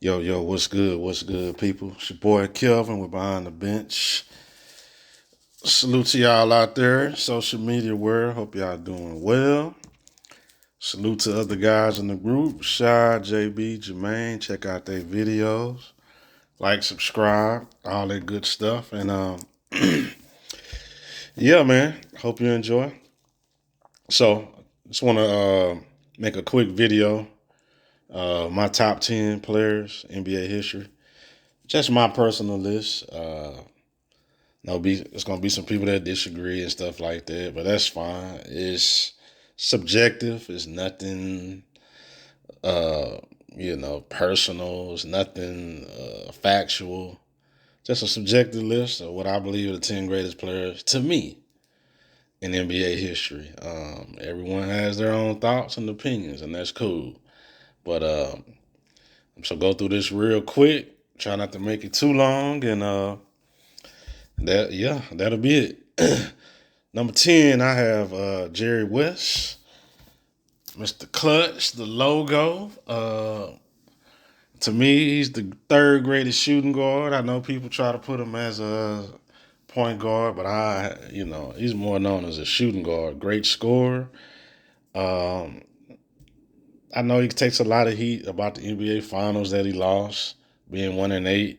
Yo, what's good? What's good, people? It's your boy Kelvin. We're behind the bench. Salute to y'all out there, social media world. Hope y'all doing well. Salute to other guys in the group, Shy, JB, Jermaine. Check out their videos. Like, subscribe, all that good stuff. And yeah, man. Hope you enjoy. So, just want to make a quick video. My top 10 players, NBA history. Just my personal list. It's gonna be some people that disagree and stuff like that, but that's fine. It's subjective. It's nothing, uh, personal. It's nothing factual. Just a subjective list of what I believe are the 10 greatest players to me in NBA history. Everyone has their own thoughts and opinions, and that's cool. But so go through this real quick. Try not to make it too long, and that'll be it. Number 10, I have Jerry West, Mr. Clutch, the logo. To me, he's the third greatest shooting guard. I know people try to put him as a point guard, but he's more known as a shooting guard. Great scorer. Um, I know he takes a lot of heat about the NBA Finals that he lost, being 1-8,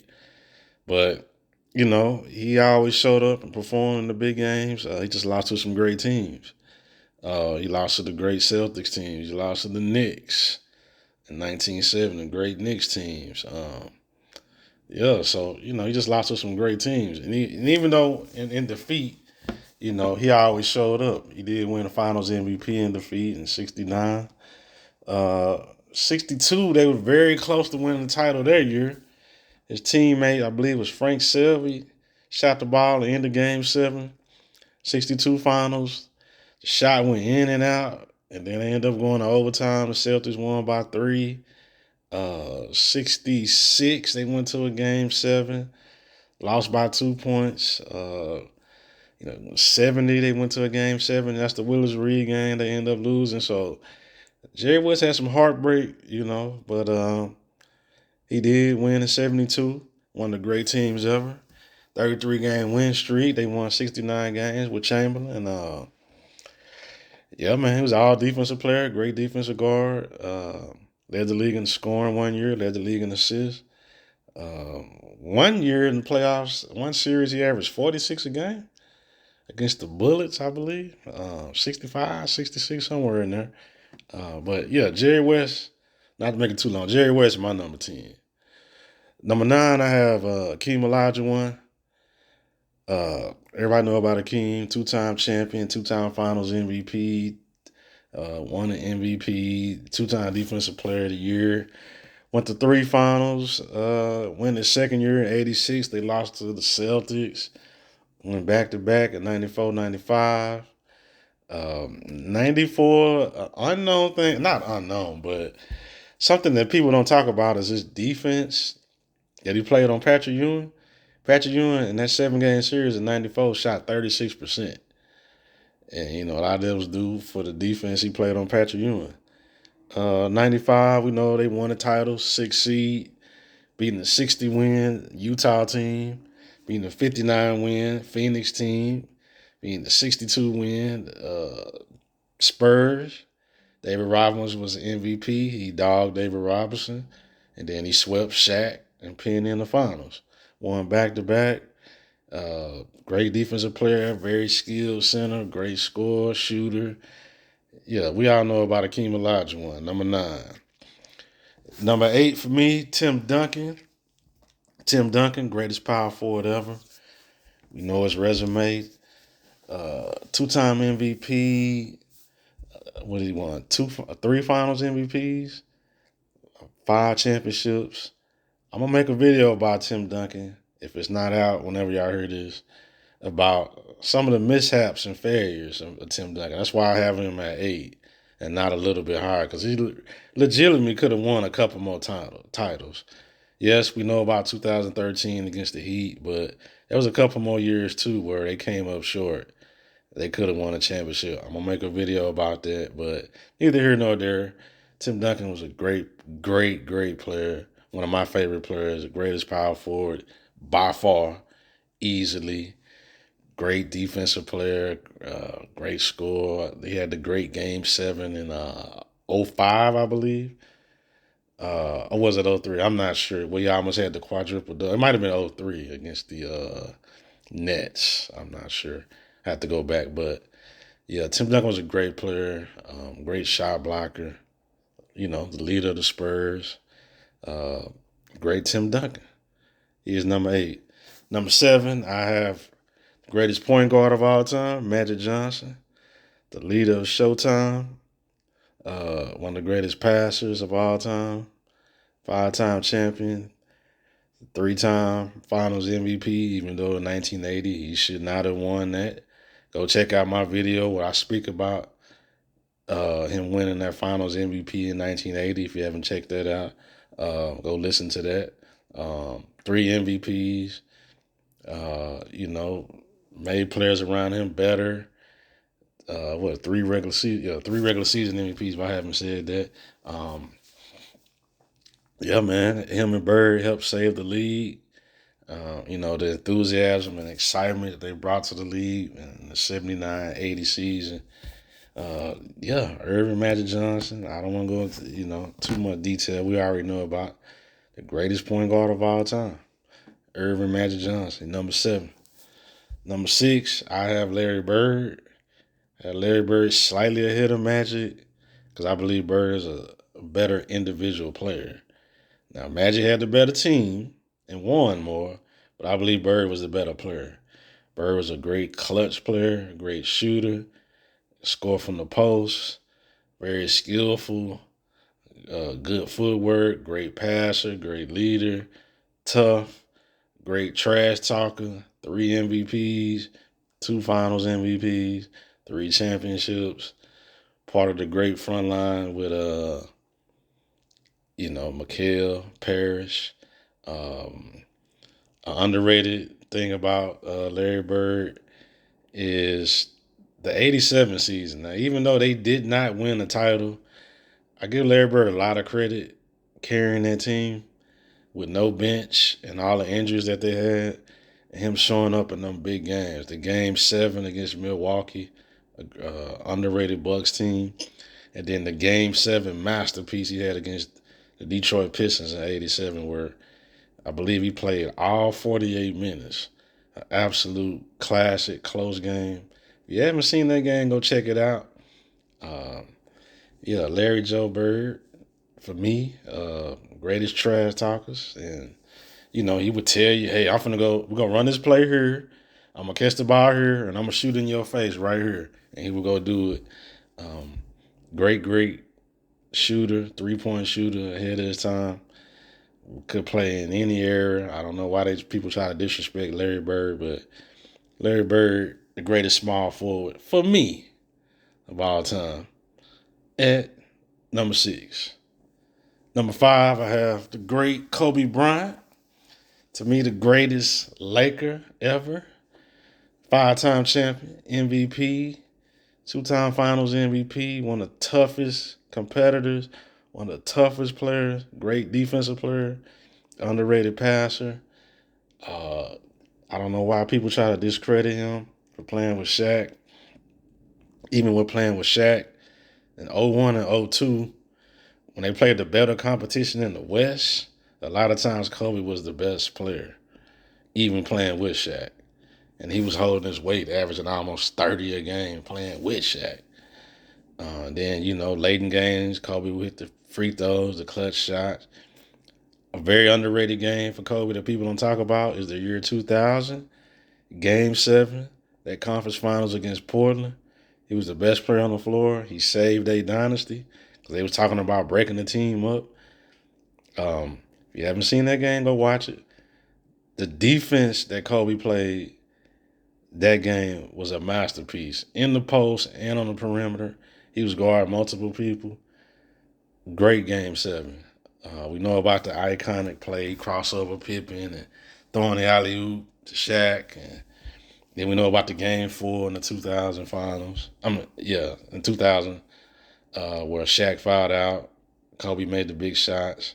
but he always showed up and performed in the big games. He just lost to some great teams. He lost to the great Celtics teams. He lost to the Knicks in 1970, great Knicks teams. So he just lost to some great teams. And even though in defeat, he always showed up. He did win the Finals MVP in defeat in '69. 62, they were very close to winning the title that year. His teammate, I believe, was Frank Selvey, shot the ball at the end of Game 7, '62 Finals. The shot went in and out, and then they ended up going to overtime. The Celtics won by 3. 66, they went to a Game 7, lost by 2 points. 70, they went to a Game 7. That's the Willis Reed game. They ended up losing. So Jerry West had some heartbreak, but he did win in '72, one of the great teams ever. 33-game win streak. They won 69 games with Chamberlain. Yeah, man, he was an all defensive player, great defensive guard. Led the league in scoring one year, led the league in assists. 1 year in the playoffs, one series, he averaged 46 a game against the Bullets, I believe. 65, 66, somewhere in there. But yeah, Jerry West, not to make it too long, Jerry West is my number 10. Number 9, I have Akeem Olajuwon. Everybody know about Akeem, two-time champion, two-time Finals MVP, won an MVP, two-time Defensive Player of the Year. Went to 3 finals, went his second year in '86. They lost to the Celtics. Went back-to-back in '94, '95. 94, unknown thing, not unknown, but something that people don't talk about is his defense that he played on Patrick Ewing. Patrick Ewing in that 7-game series in '94 shot 36%. And, a lot of that was due for the defense he played on Patrick Ewing. 95, we know they won the title, 6th seed, beating the 60-win Utah team, beating the 59-win Phoenix team, beating the 62-win Spurs. David Robinson was the MVP. He dogged David Robinson, and then he swept Shaq and Penn in the finals. Won back-to-back. Great defensive player, very skilled center, great scorer, shooter. Yeah, we all know about Akeem Olajuwon, number 9. Number 8 for me, Tim Duncan. Tim Duncan, greatest power forward ever. We know his resume. 2-time MVP. What did he won? 3 finals MVPs, 5 championships. I'm gonna make a video about Tim Duncan, if it's not out whenever y'all hear this, about some of the mishaps and failures of Tim Duncan. That's why I have him at 8 and not a little bit higher, because he legitimately could have won a couple more titles. Yes, we know about 2013 against the Heat, but there was a couple more years too where they came up short. They could have won a championship. I'm gonna make a video about that, but neither here nor there. Tim Duncan was a great, great, great player. One of my favorite players, the greatest power forward by far, easily. Great defensive player, great score. He had the great game 7 in '05, I believe. Or was it '03? I'm not sure. Well, he almost had the quadruple double. It might have been '03 against the Nets. I'm not sure. I have to go back. But yeah, Tim Duncan was a great player, great shot blocker. The leader of the Spurs. Uh, Great Tim Duncan. He is number 8. Number 7, I have the greatest point guard of all time, Magic Johnson, the leader of Showtime, one of the greatest passers of all time, 5-time champion, 3-time Finals MVP. Even though in 1980 he should not have won that. Go check out my video where I speak about him winning that Finals MVP in 1980. If you haven't checked that out, go listen to that. 3 MVPs. Made players around him better. Three regular season? Yeah, 3 regular season MVPs. If I haven't said that, yeah, man, him and Bird helped save the league. The enthusiasm and excitement that they brought to the league in the '79-'80 season. Earvin Magic Johnson. I don't want to go into too much detail. We already know about the greatest point guard of all time, Earvin Magic Johnson. Number 7. Number 6, I have Larry Bird. I have Larry Bird slightly ahead of Magic because I believe Bird is a better individual player. Now, Magic had the better team and won more, but I believe Bird was the better player. Bird was a great clutch player, a great shooter, score from the post, very skillful, good footwork, great passer, great leader, tough, great trash talker, 3 MVPs, 2 Finals MVPs, 3 championships, part of the great front line with Mikal, Parrish. An underrated thing about Larry Bird is the '87 season. Now, even though they did not win the title, I give Larry Bird a lot of credit carrying that team with no bench and all the injuries that they had, and him showing up in them big games. The game 7 against Milwaukee, underrated Bucks team, and then the game 7 masterpiece he had against the Detroit Pistons in '87, where I believe he played all 48 minutes. An absolute classic, close game. If you haven't seen that game, go check it out. Um, Larry Joe Bird, for me, greatest trash talkers. And, he would tell you, hey, we're going to run this play here. I'm going to catch the ball here, and I'm going to shoot in your face right here. And he would go do it. Great shooter, 3-point shooter ahead of his time. Could play in any era. I don't know why people try to disrespect Larry Bird, but Larry Bird, the greatest small forward for me of all time. At number 6. Number 5, I have the great Kobe Bryant. To me, the greatest Laker ever. 5-time champion, MVP, 2-time Finals MVP, one of the toughest competitors, one of the toughest players, great defensive player, underrated passer. I don't know why people try to discredit him for playing with Shaq. Even with playing with Shaq in '01 and '02, when they played the better competition in the West, a lot of times Kobe was the best player, even playing with Shaq. And he was holding his weight, averaging almost 30 a game playing with Shaq. Late in games, Kobe would hit the free throws, the clutch shots. A very underrated game for Kobe that people don't talk about is the year 2000, Game 7, that conference finals against Portland. He was the best player on the floor. He saved a dynasty because they was talking about breaking the team up. If you haven't seen that game, go watch it. The defense that Kobe played that game was a masterpiece. In the post and on the perimeter, he was guarding multiple people. Great Game 7. We know about the iconic play, crossover Pippen and throwing the alley-oop to Shaq. And then we know about the Game 4 in the 2000 finals. In 2000, where Shaq fouled out. Kobe made the big shots.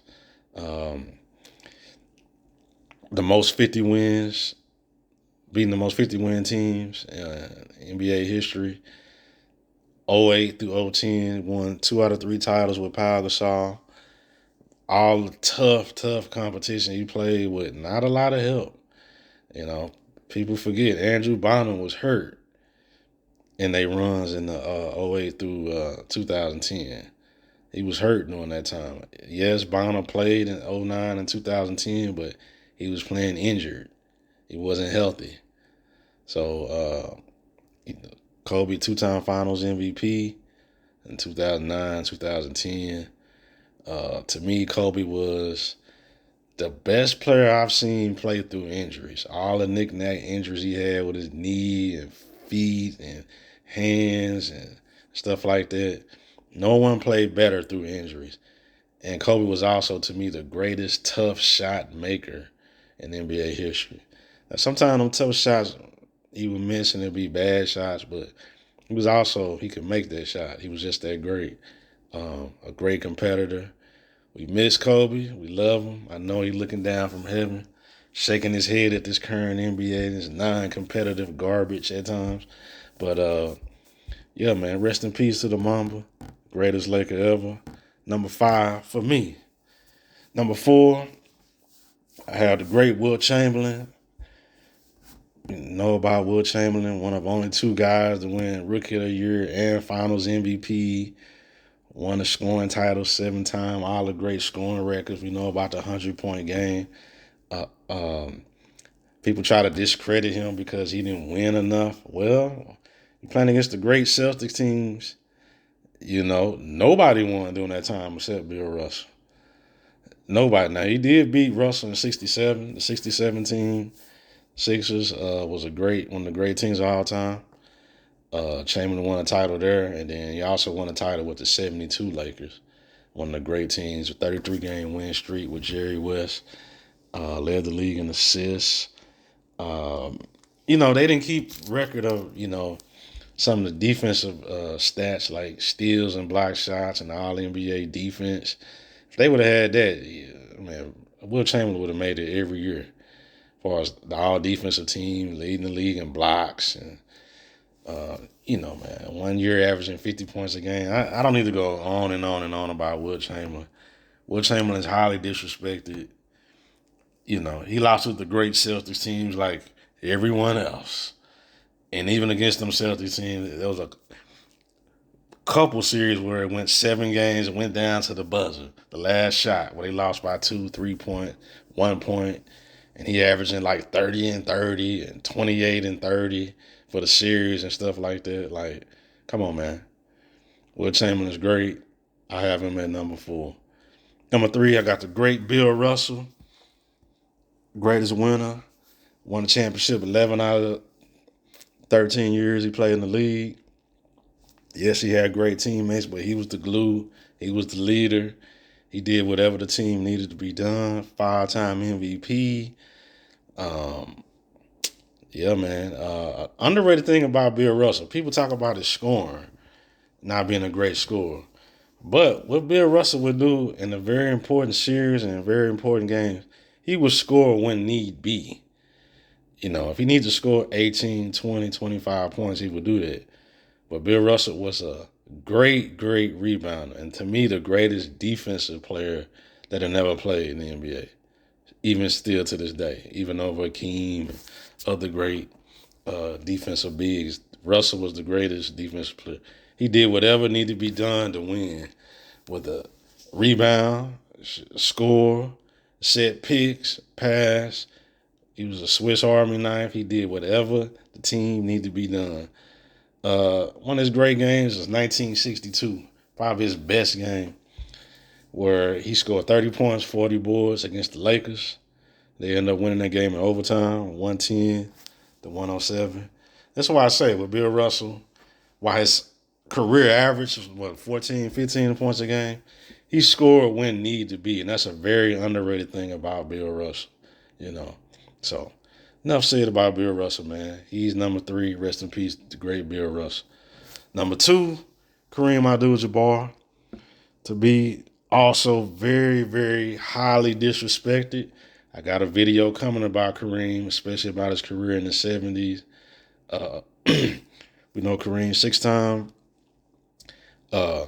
the most 50 wins, beating the most 50 win teams in NBA history. '08 through '10, won 2 out of 3 titles with Pau Gasol. All the tough competition he played with, not a lot of help. You know, people forget Andrew Bynum was hurt in they runs in the '08 through 2010. He was hurt during that time. Yes, Bonner played in '09 and 2010, but he was playing injured. He wasn't healthy. So Kobe 2-time Finals MVP in 2009, 2010. To me, Kobe was the best player I've seen play through injuries. All the knick-knack injuries he had with his knee and feet and hands and stuff like that. No one played better through injuries. And Kobe was also, to me, the greatest tough shot maker in NBA history. Now, sometimes them tough shots he would miss and it'd be bad shots, but he could make that shot. He was just that great. A great competitor. We miss Kobe. We love him. I know he's looking down from heaven, shaking his head at this current NBA, this non-competitive garbage at times. But yeah, man, rest in peace to the Mamba, greatest Laker ever. Number 5 for me. Number 4, I have the great Wilt Chamberlain. You know about Wilt Chamberlain, one of only 2 guys to win Rookie of the Year and Finals MVP. Won the scoring title 7 times, all the great scoring records. We know about the 100-point game. Uh, um, People try to discredit him because he didn't win enough. Well, you're playing against the great Celtics teams. You know, nobody won during that time except Bill Russell. Nobody. Now, he did beat Russell in '67. The '67 team, Sixers, was one of the great teams of all time. Chamberlain won a title there, and then he also won a title with the '72 Lakers. One of the great teams, a 33-game win streak with Jerry West. Led the league in assists. They didn't keep record of, some of the defensive stats like steals and block shots and all NBA defense. If they would have had that, yeah, man, Will Chamberlain would have made it every year. As far as the all defensive team, leading the league in blocks and man, 1 year averaging 50 points a game. I don't need to go on and on and on about Will Chamberlain. Will Chamberlain is highly disrespected. He lost with the great Celtics teams like everyone else. And even against them Celtics teams, there was a couple series where it went 7 games and went down to the buzzer. The last shot where they lost by 2, 3 point, 1 point. And he averaging like 30 and 30 and 28 and 30 for the series and stuff like that. Like, come on, man. Will Chamberlain is great. I have him at number 4. Number 3, I got the great Bill Russell. Greatest winner. Won the championship 11 out of 13 years he played in the league. Yes, he had great teammates, but he was the glue. He was the leader. He did whatever the team needed to be done. 5-time MVP. Yeah, man. Underrated thing about Bill Russell, people talk about his scoring, not being a great scorer. But what Bill Russell would do in a very important series and very important games, he would score when need be. If he needs to score 18, 20, 25 points, he would do that. But Bill Russell was a great rebounder. And to me, the greatest defensive player that had never played in the NBA. Even still to this day. Even over Hakeem and other great defensive bigs. Russell was the greatest defensive player. He did whatever needed to be done to win. With a rebound, score, set picks, pass. He was a Swiss Army knife. He did whatever the team needed to be done. One of his great games was 1962, probably his best game, where he scored 30 points, 40 boards against the Lakers. They ended up winning that game in overtime, 110 to 107. That's why I say with Bill Russell, while his career average was 14, 15 points a game, he scored when need to be, and that's a very underrated thing about Bill Russell, So, enough said about Bill Russell, man. He's number 3. Rest in peace, the great Bill Russell. Number 2, Kareem Abdul-Jabbar. To be also very, very highly disrespected. I got a video coming about Kareem, especially about his career in the 70s. We know Kareem, 6-time uh,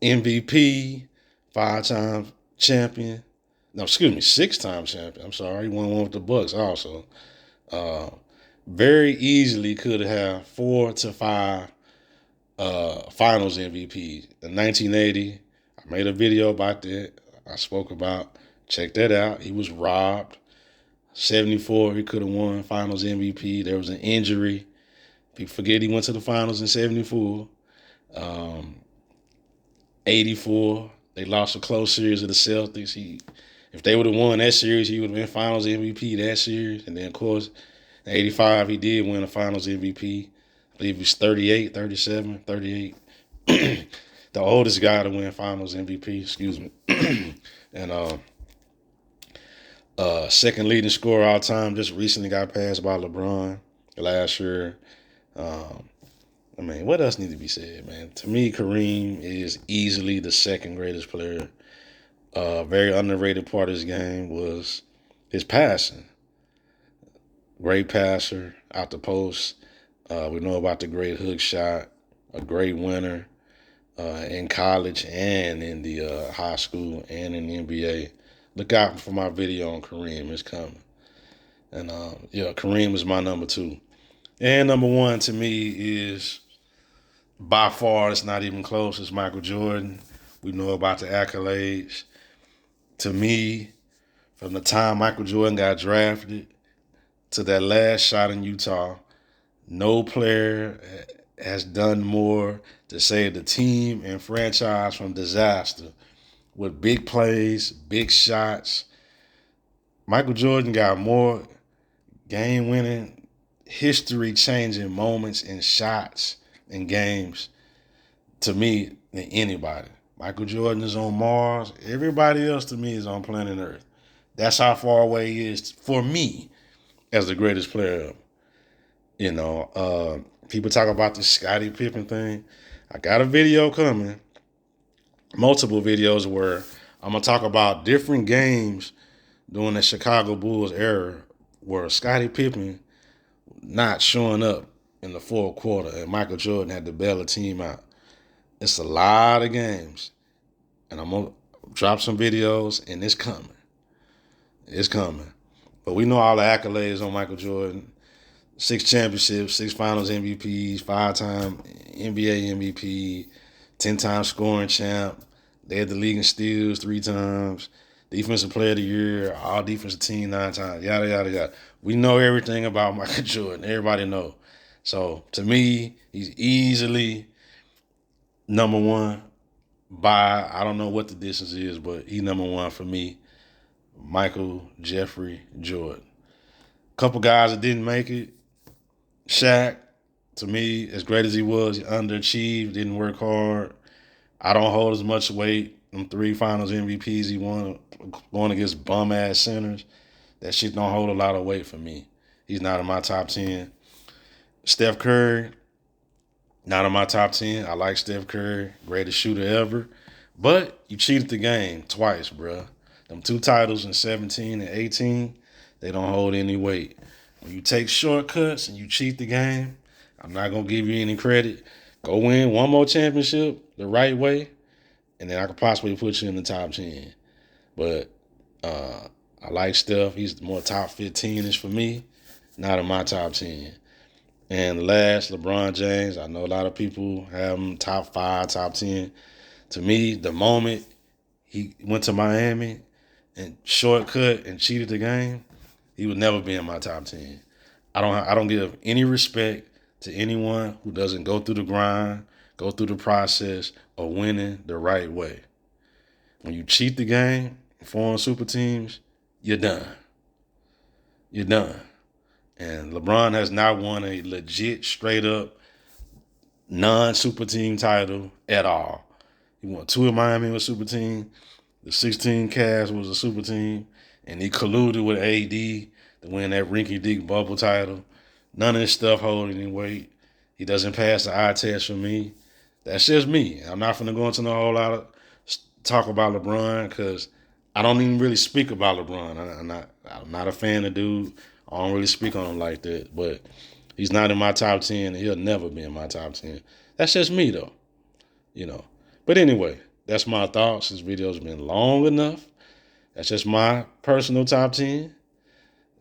MVP, 5-time champion. No, excuse me, 6-time champion. I'm sorry, he won one with the Bucks also. Uh, very easily could have 4 to 5 Finals MVP. In 1980, I made a video about that. I spoke about. Check that out. He was robbed. 74, he could have won Finals MVP. There was an injury. People forget he went to the Finals in 74. 84, they lost a close series of the Celtics. If they would have won that series, he would have been Finals MVP that series. And then, of course, in 85, he did win a Finals MVP. I believe he was 38, 37, 38. The oldest guy to win Finals MVP, excuse me. And second leading scorer all time, just recently got passed by LeBron last year. I mean, what else needs to be said, man? To me, Kareem is easily the second greatest player. Very underrated part of his game was his passing. Great passer out the post. We know about the great hook shot, a great winner in college and in the high school and in the NBA. Look out for my video on Kareem. It's coming. And yeah, Kareem is my number 2. And number 1 to me is, by far, it's not even close, it's Michael Jordan. We know about the accolades. To me, from the time Michael Jordan got drafted to that last shot in Utah, no player has done more to save the team and franchise from disaster with big plays, big shots. Michael Jordan got more game-winning, history-changing moments and shots in games, to me, than anybody. Michael Jordan is on Mars. Everybody else, to me, is on planet Earth. That's how far away he is for me as the greatest player ever. You know, people talk about the Scottie Pippen thing. I got a video coming, multiple videos where I'm going to talk about different games during the Chicago Bulls era where Scottie Pippen not showing up in the fourth quarter and Michael Jordan had to bail a team out. It's a lot of games. And I'm going to drop some videos, and it's coming. It's coming. But we know all the accolades on Michael Jordan. 6 championships, 6 Finals MVPs, 5-time NBA MVP, 10-time scoring champ. They had the league in steals 3 times. Defensive Player of the Year, all defensive team 9 times, yada, yada, yada. We know everything about Michael Jordan. Everybody know. So, to me, he's easily number 1 by, I don't know what the distance is, but he's number 1 for me, Michael Jeffrey Jordan. Couple guys that didn't make it. Shaq, to me, as great as he was, he underachieved, didn't work hard. I don't hold as much weight. Them 3 Finals MVPs he won going against bum-ass centers, that shit don't hold a lot of weight for me. He's not in my top 10. Steph Curry, not in my top 10. I like Steph Curry, greatest shooter ever. But you cheated the game twice, bruh. Them 2 titles in 17 and 18, they don't hold any weight. When you take shortcuts and you cheat the game, I'm not going to give you any credit. Go win one more championship the right way, and then I could possibly put you in the top 10. But I like Steph. He's more top 15-ish for me, not in my top 10. And last, LeBron James. I know a lot of people have him top 5, top 10. To me, the moment he went to Miami and shortcut and cheated the game, he would never be in my top 10. I don't give any respect to anyone who doesn't go through the grind, go through the process of winning the right way. When you cheat the game, form super teams, you're done. You're done. And LeBron has not won a legit, straight up, non-super team title at all. He won 2 in Miami with super team. The 16 Cavs was a super team. And he colluded with AD to win that rinky-dink bubble title. None of this stuff hold any weight. He doesn't pass the eye test for me. That's just me. I'm not going to go into a whole lot of talk about LeBron because I don't even really speak about LeBron. I'm not a fan of dude. I don't really speak on him like that. But he's not in my top 10. And he'll never be in my top 10. That's just me though. You know. But anyway, that's my thoughts. This video's been long enough. That's just my personal top 10.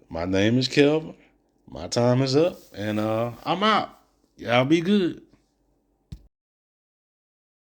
My name is Kelvin. My time is up, and I'm out. Y'all be good.